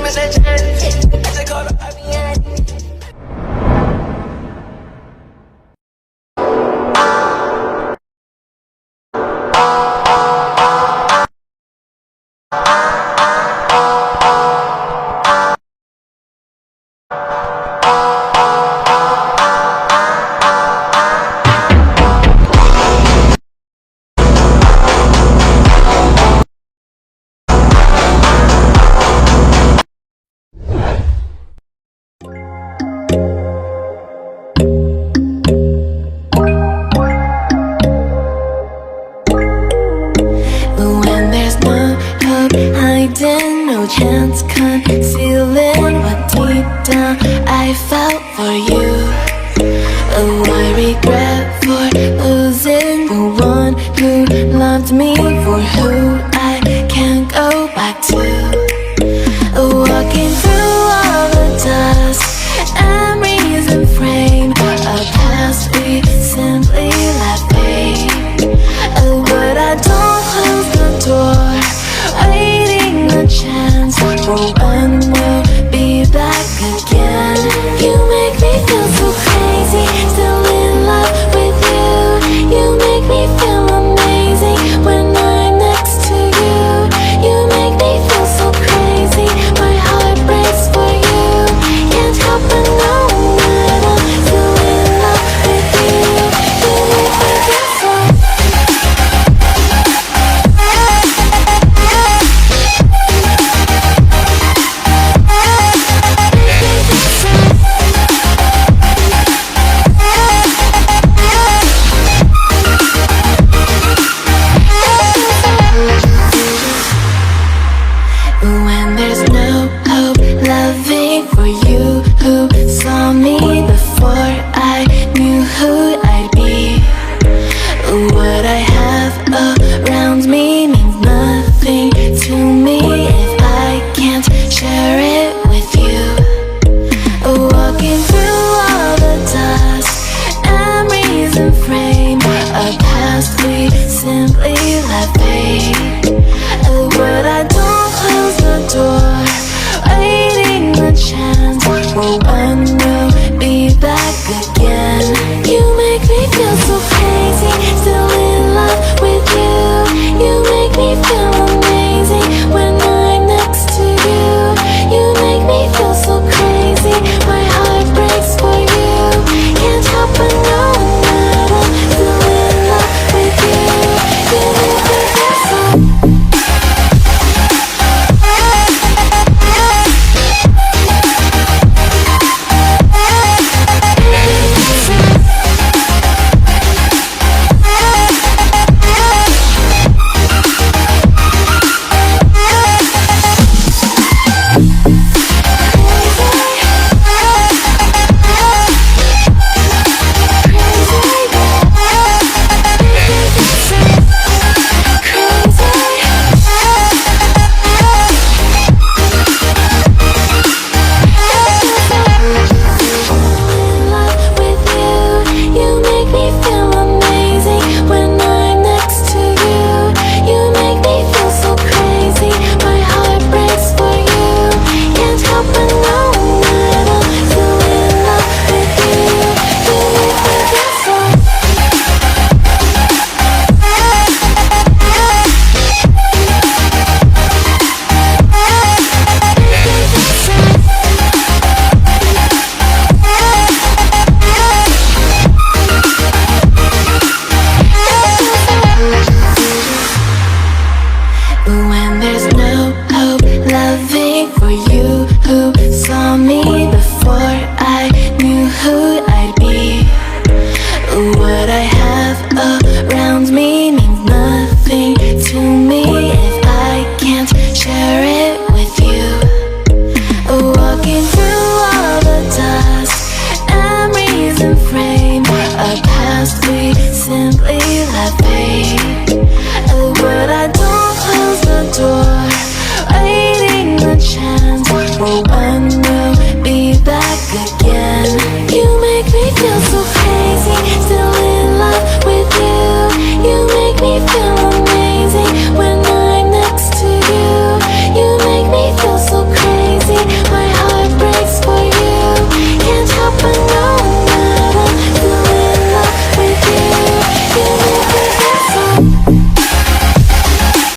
miss a chance. I just call her up and no chance concealing what deep down I felt for you. Oh, I regret for losing the one who loved me, for who I can't go back to. Walking through all the dust, memories and frame, a past we simply let fade. Oh, but I don't close the door, waiting a chance for when we'll be back again. You make me feel so crazy, still in love with you. You make me feel amazing when I'm next to you. You make me feel so crazy, my heart breaks for you. Can't help but know that I'm still in love with you. You make me feel so when there's no hope loving for you who saw me before I knew who I'd be. What I have around me means nothing to me if I can't share it with you. Walking through all the dust, memories and frame, a past we simply let fade. But I don't close the door, waiting the chance for when we'll be back again. You make me feel so crazy, still in love with you. You make me feel amazing when I'm next to you. You make me feel so crazy, my heart breaks for you. Can't help but know that I'm still in love with you. You make me feel so but I don't close the door, waiting the chance for